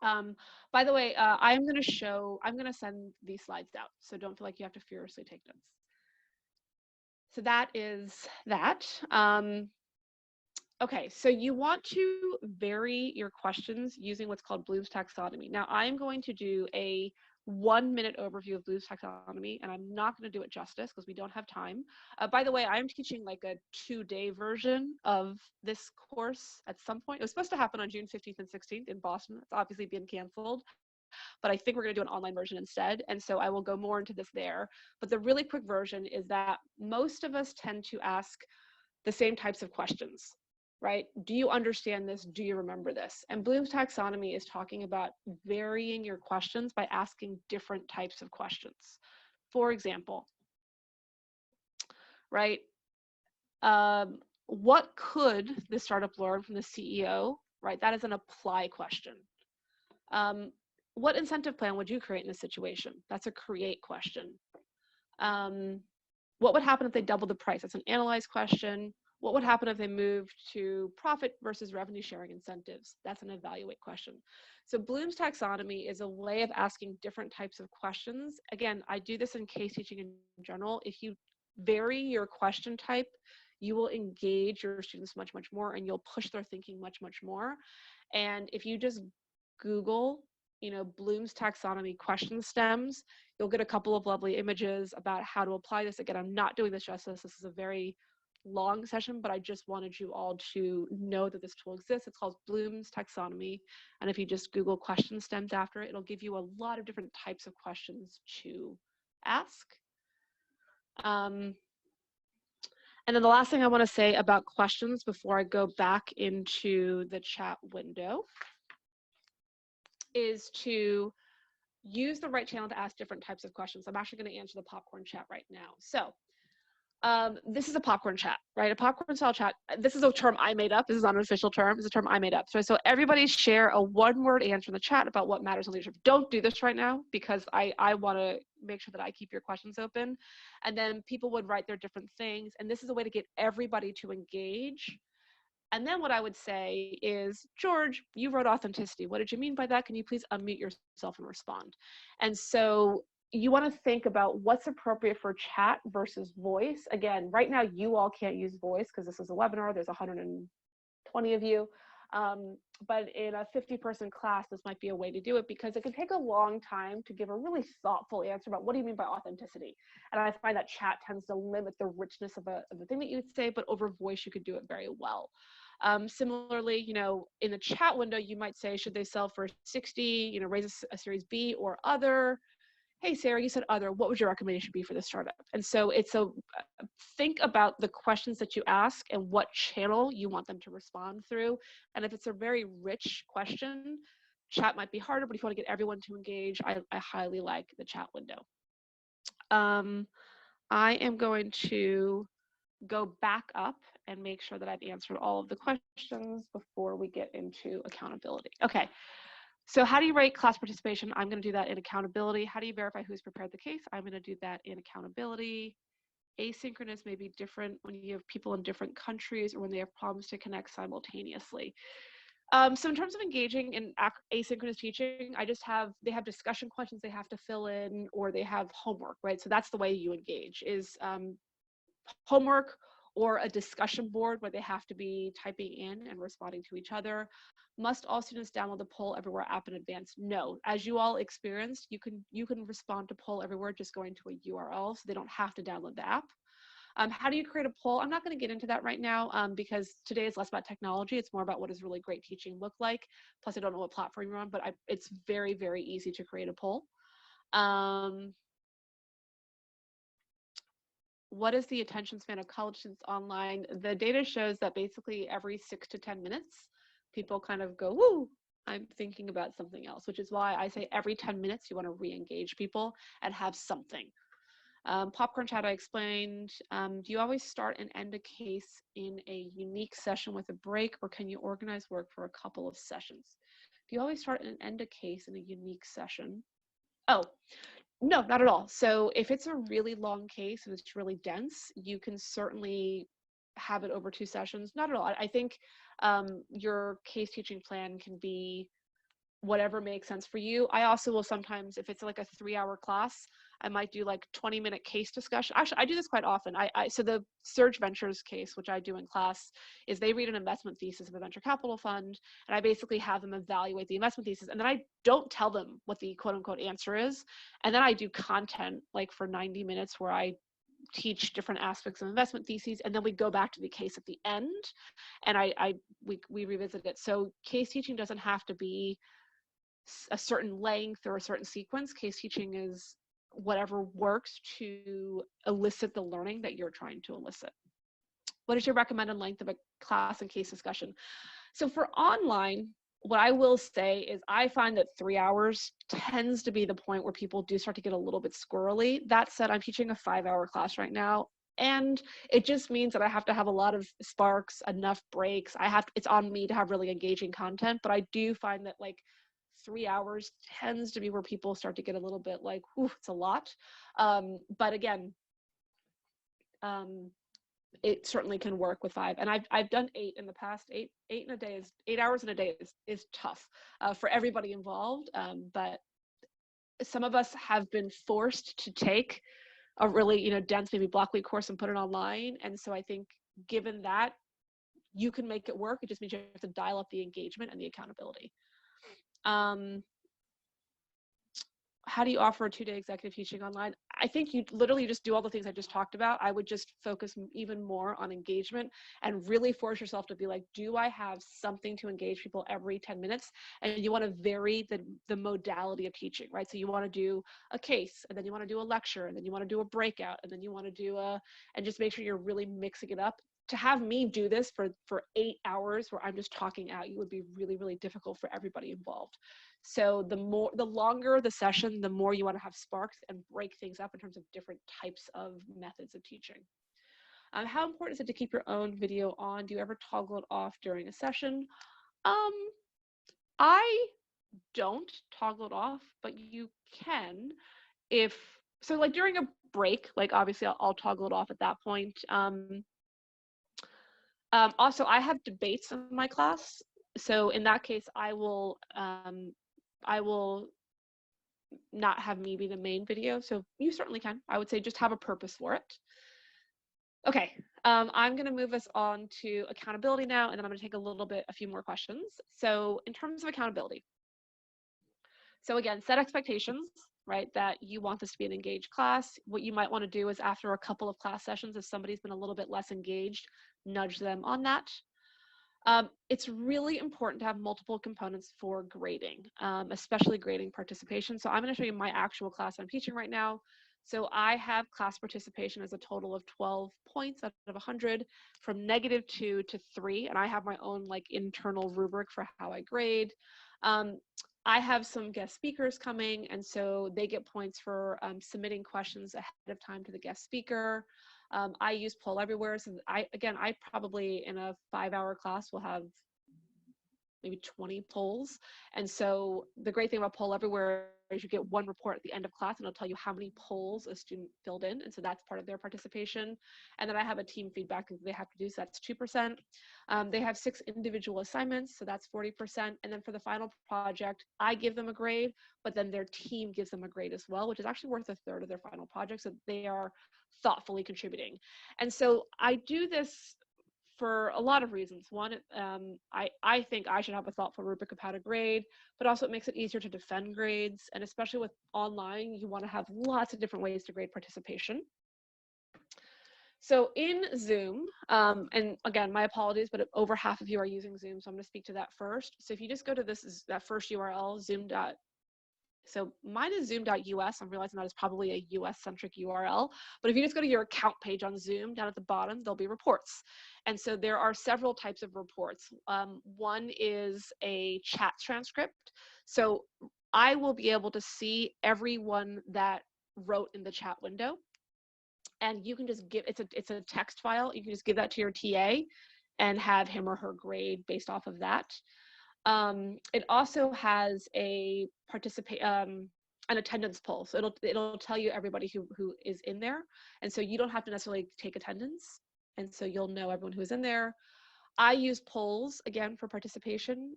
By the way, I'm going to send these slides out. So don't feel like you have to furiously take notes. So that is that. Okay, so you want to vary your questions using what's called Bloom's taxonomy. Now, I'm going to do a 1-minute overview of Bloom's taxonomy, and I'm not going to do it justice because we don't have time. By the way, I'm teaching like a 2-day version of this course at some point. It was supposed to happen on June 15th and 16th in Boston. It's obviously been canceled, but I think we're going to do an online version instead. And so I will go more into this there. But the really quick version is that most of us tend to ask the same types of questions. right? Do you understand this? Do you remember this? And Bloom's taxonomy is talking about varying your questions by asking different types of questions. For example, right? What could the startup learn from the CEO, right? That is an apply question. What incentive plan would you create in this situation? That's a create question. What would happen if they doubled the price? That's an analyze question. What would happen if they moved to profit versus revenue sharing incentives? That's an evaluate question. So Bloom's taxonomy is a way of asking different types of questions. Again, I do this in case teaching in general. If you vary your question type, you will engage your students much, much more, and you'll push their thinking much, much more. And if you just Google, Bloom's taxonomy question stems, you'll get a couple of lovely images about how to apply this. Again, I'm not doing this justice. This is a very long session, but I just wanted you all to know that this tool exists. It's called Bloom's taxonomy. And if you just Google question stems after it, it'll give you a lot of different types of questions to ask. And then the last thing I want to say about questions before I go back into the chat window is to use the right channel to ask different types of questions. I'm actually going to answer the popcorn chat right now. So this is a popcorn chat, right? A popcorn style chat. This is a term I made up. This is not an official term. It's a term I made up. So everybody share a one-word answer in the chat about what matters in leadership. Don't do this right now because I want to make sure that I keep your questions open. And then people would write their different things. And this is a way to get everybody to engage. And then what I would say is, George, you wrote authenticity. What did you mean by that? Can you please unmute yourself and respond? And so you want to think about what's appropriate for chat versus voice. Again, right now you all can't use voice because this is a webinar. There's 120 of you. But in a 50-person class, this might be a way to do it because it can take a long time to give a really thoughtful answer about what do you mean by authenticity. And I find that chat tends to limit the richness of the thing that you would say, but over voice, you could do it very well. Similarly, in the chat window, you might say, should they sell for 60, raise a series B or other? Hey, Sarah, you said other, what would your recommendation be for this startup? And so it's think about the questions that you ask and what channel you want them to respond through. And if it's a very rich question, chat might be harder, but if you want to get everyone to engage, I highly like the chat window. I am going to go back up and make sure that I've answered all of the questions before we get into accountability. Okay. So how do you rate class participation? I'm going to do that in accountability. How do you verify who's prepared the case? I'm going to do that in accountability. Asynchronous may be different when you have people in different countries or when they have problems to connect simultaneously. So in terms of engaging in asynchronous teaching, they have discussion questions they have to fill in, or they have homework, right? So that's the way you engage is homework or a discussion board where they have to be typing in and responding to each other. Must all students download the Poll Everywhere app in advance? No. As you all experienced, you can respond to Poll Everywhere just going to a URL, so they don't have to download the app. How do you create a poll? I'm not going to get into that right now because today is less about technology. It's more about what does really great teaching look like. Plus, I don't know what platform you're on, but it's very, very easy to create a poll. What is the attention span of college students online? The data shows that basically every 6 to 10 minutes, people kind of go, woo, I'm thinking about something else, which is why I say every 10 minutes, you want to re-engage people and have something. Popcorn chat, I explained. Do you always start and end a case in a unique session with a break, or can you organize work for a couple of sessions? Do you always start and end a case in a unique session? Oh, no, not at all. So if it's a really long case and it's really dense, you can certainly have it over 2 sessions. Not at all. I think your case teaching plan can be whatever makes sense for you. I also will sometimes, if it's like a 3-hour class, I might do like 20-minute case discussion. Actually, I do this quite often. So the Surge Ventures case, which I do in class, is they read an investment thesis of a venture capital fund, and I basically have them evaluate the investment thesis, and then I don't tell them what the quote unquote answer is, and then I do content like for 90 minutes where I teach different aspects of investment theses, and then we go back to the case at the end, and we revisit it. So case teaching doesn't have to be a certain length or a certain sequence. Case teaching is whatever works to elicit the learning that you're trying to elicit. what is your recommended length of a class and case discussion? So for online, what I will say is I find that 3 hours tends to be the point where people do start to get a little bit squirrely. That said, I'm teaching a 5-hour class right now, and it just means that I have to have a lot of sparks, enough breaks. It's on me to have really engaging content, but I do find that like 3 hours tends to be where people start to get a little bit like, whew, it's a lot. But again, it certainly can work with 5, and I've done 8 in the past. 8 hours in a day is tough for everybody involved. But some of us have been forced to take a really dense maybe block week course and put it online, and so I think given that, you can make it work. It just means you have to dial up the engagement and the accountability. How do you offer a 2-day executive teaching online? I think you literally just do all the things I just talked about. I would just focus even more on engagement and really force yourself to be like, do I have something to engage people every 10 minutes? And you want to vary the modality of teaching, right? So you want to do a case, and then you want to do a lecture, and then you want to do a breakout, and then you want to do and just make sure you're really mixing it up. To have me do this for 8 hours where I'm just talking at you would be really, really difficult for everybody involved. So the longer the session, the more you want to have sparks and break things up in terms of different types of methods of teaching. How important is it to keep your own video on? Do you ever toggle it off during a session? I don't toggle it off, but you can so like during a break, like obviously I'll toggle it off at that point. Also, I have debates in my class. So in that case, I will not have me be the main video. So you certainly can. I would say just have a purpose for it. Okay, I'm going to move us on to accountability now, and then I'm going to take a few more questions. So in terms of accountability, so again, set expectations, right? That you want this to be an engaged class. What you might want to do is after a couple of class sessions, if somebody's been a little bit less engaged, nudge them on that. It's really important to have multiple components for grading, especially grading participation. So I'm going to show you my actual class I'm teaching right now. So I have class participation as a total of 12 points out of 100, from -2 to 3, and I have my own like internal rubric for how I grade. I have some guest speakers coming, and so they get points for submitting questions ahead of time to the guest speaker. I use Poll Everywhere, so I probably in a 5-hour class will have maybe 20 polls. And so the great thing about Poll Everywhere is you get one report at the end of class, and it'll tell you how many polls a student filled in, and so that's part of their participation. And then I have a team feedback that they have to do, so that's 2%. They have 6 individual assignments, so that's 40%. And then for the final project, I give them a grade, but then their team gives them a grade as well, which is actually worth 1/3 of their final project, so they are thoughtfully contributing. And so I do this for a lot of reasons. One, I think I should have a thoughtful rubric of how to grade, but also it makes it easier to defend grades. And especially with online, you want to have lots of different ways to grade participation. So in Zoom, and again, my apologies, but over half of you are using Zoom, so I'm going to speak to that first. So if you just go to that first URL, so mine is zoom.us. I'm realizing that is probably a US-centric URL. But if you just go to your account page on Zoom, down at the bottom, there'll be reports. And so there are several types of reports. One is a chat transcript. So I will be able to see everyone that wrote in the chat window. And you can just it's a text file. You can just give that to your TA and have him or her grade based off of that. It also has an attendance poll. So it'll tell you everybody who is in there. And so you don't have to necessarily take attendance. And so you'll know everyone who's in there. I use polls, again, for participation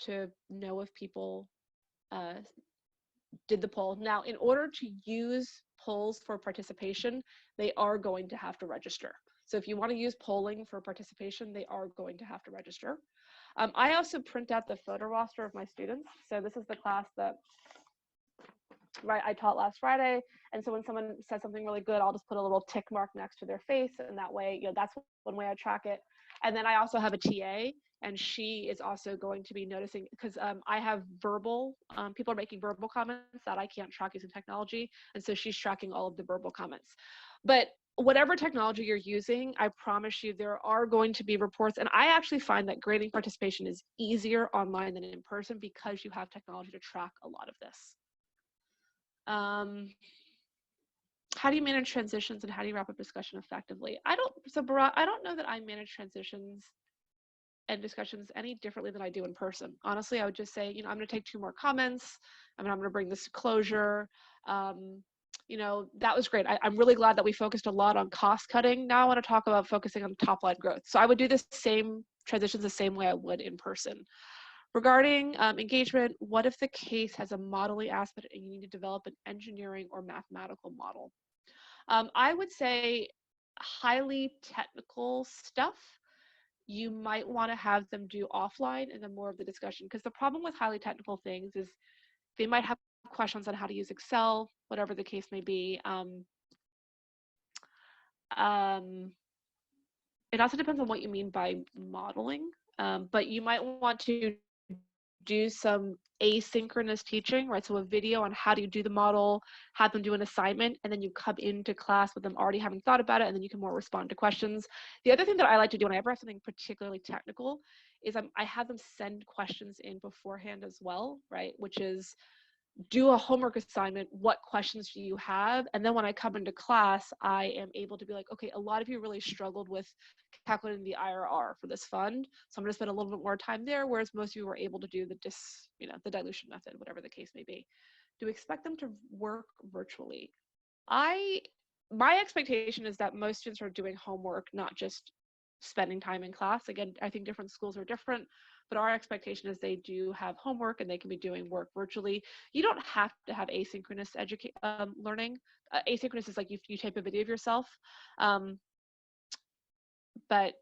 to know if people did the poll. Now, in order to use polls for participation, they are going to have to register. So if you want to use polling for participation, they are going to have to register. I also print out the photo roster of my students. So this is the class that I taught last Friday. And so when someone says something really good, I'll just put a little tick mark next to their face. And that way, that's one way I track it. And then I also have a TA, and she is also going to be noticing, because I have verbal, people are making verbal comments that I can't track using technology. And so she's tracking all of the verbal comments. But whatever technology you're using, I promise you there are going to be reports. And I actually find that grading participation is easier online than in person because you have technology to track a lot of this. How do you manage transitions and how do you wrap up discussion effectively? Bharat, I don't know that I manage transitions and discussions any differently than I do in person. Honestly, I would just say, I'm going to take 2 more comments. I'm going to bring this to closure. That was great. I'm really glad that we focused a lot on cost cutting. Now I want to talk about focusing on top line growth. So I would do the same transitions the same way I would in person. Regarding engagement, what if the case has a modeling aspect and you need to develop an engineering or mathematical model? I would say highly technical stuff, you might want to have them do offline and then more of the discussion. Because the problem with highly technical things is they might have questions on how to use Excel, whatever the case may be. It also depends on what you mean by modeling, but you might want to do some asynchronous teaching, right? So a video on how do you do the model, have them do an assignment, and then you come into class with them already having thought about it, and then you can more respond to questions. The other thing that I like to do when I ever have something particularly technical is I have them send questions in beforehand as well, right? Which is do a homework assignment, what questions do you have? And then when I come into class, I am able to be like, okay, a lot of you really struggled with calculating the IRR for this fund. So I'm gonna spend a little bit more time there, whereas most of you were able to do the dilution method, whatever the case may be. Do we expect them to work virtually? My expectation is that most students are doing homework, not just spending time in class. Again, I think different schools are different, but our expectation is they do have homework and they can be doing work virtually. You don't have to have asynchronous learning. Asynchronous is like you tape a video of yourself, but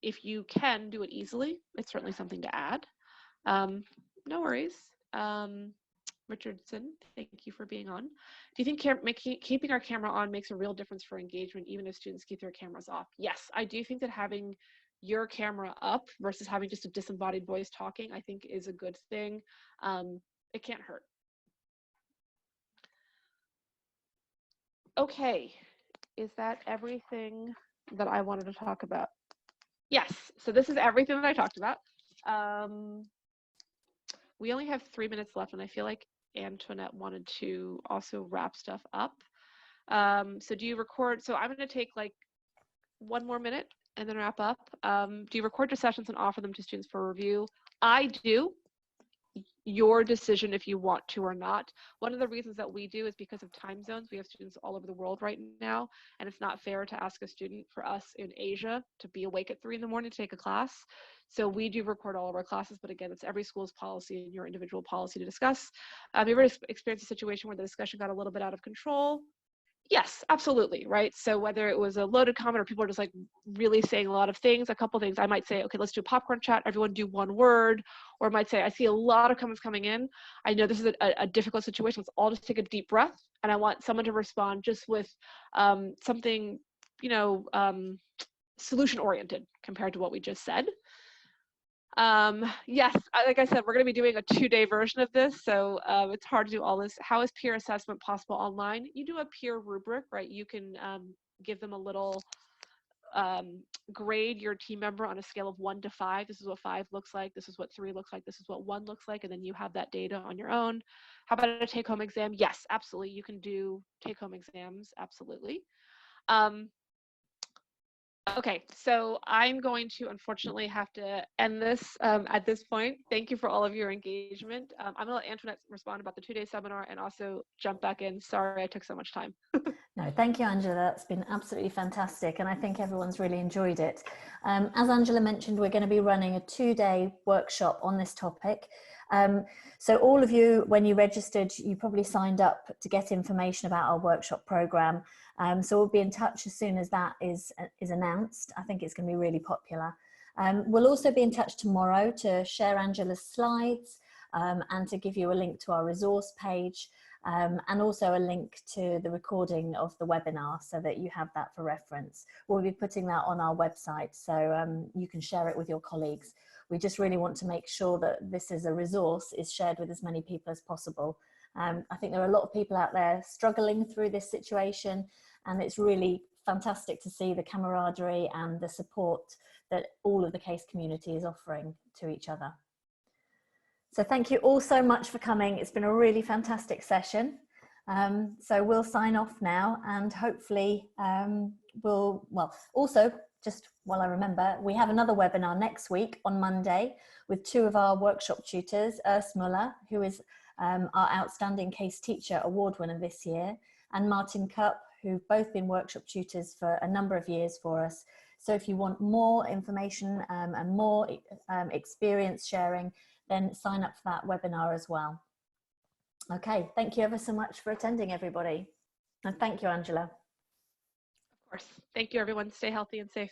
if you can do it easily, it's certainly something to add. No worries. Richardson, thank you for being on. Do you think keeping our camera on makes a real difference for engagement, even if students keep their cameras off? Yes, I do think that having your camera up versus having just a disembodied voice talking, I think is a good thing. It can't hurt. Okay, is that everything that I wanted to talk about? Yes, so this is everything that I talked about. We only have 3 minutes left, and I feel like Antoinette wanted to also wrap stuff up. So do you record? So I'm going to take like 1 more minute and then wrap up. Do you record your sessions and offer them to students for review? I do. Your decision if you want to or not. One of the reasons that we do is because of time zones. We have students all over the world right now, and it's not fair to ask a student for us in Asia to be awake at 3 in the morning to take a class. So we do record all of our classes, but again, it's every school's policy and your individual policy to discuss. Have you ever experienced a situation where the discussion got a little bit out of control? Yes, absolutely, right? So whether it was a loaded comment or people are just like really saying a lot of things, a couple things, I might say, okay, let's do a popcorn chat, everyone do 1 word, or I might say, I see a lot of comments coming in. I know this is a difficult situation. Let's all just take a deep breath. And I want someone to respond just with something, solution-oriented compared to what we just said. Yes, like I said, we're going to be doing a 2-day version of this, so it's hard to do all this. How is peer assessment possible online? You do a peer rubric, right? You can give them a little grade your team member on a scale of 1 to 5. This is what 5 looks like. This is what 3 looks like. This is what 1 looks like. And then you have that data on your own. How about a take-home exam? Yes, absolutely. You can do take-home exams. Absolutely. Okay, so I'm going to unfortunately have to end this at this point. Thank you for all of your engagement. I'm going to let Antoinette respond about the 2-day seminar and also jump back in. Sorry I took so much time. No, thank you, Angela. That's been absolutely fantastic, and I think everyone's really enjoyed it. As Angela mentioned, we're going to be running a 2-day workshop on this topic. So all of you, when you registered, you probably signed up to get information about our workshop program. So we'll be in touch as soon as that is announced. I think it's going to be really popular. We'll also be in touch tomorrow to share Angela's slides and to give you a link to our resource page and also a link to the recording of the webinar so that you have that for reference. We'll be putting that on our website so you can share it with your colleagues. We just really want to make sure that this is a resource is shared with as many people as possible. I think there are a lot of people out there struggling through this situation, and it's really fantastic to see the camaraderie and the support that all of the case community is offering to each other. So thank you all so much for coming. It's been a really fantastic session. So we'll sign off now, and hopefully also, just while I remember, we have another webinar next week on Monday with two of our workshop tutors, Urs Muller, who is our Outstanding Case Teacher Award winner this year, and Martin Cupp, who've both been workshop tutors for a number of years for us. So if you want more information and more experience sharing, then sign up for that webinar as well. Okay, thank you ever so much for attending, everybody. And thank you, Angela. Of course. Thank you, everyone. Stay healthy and safe.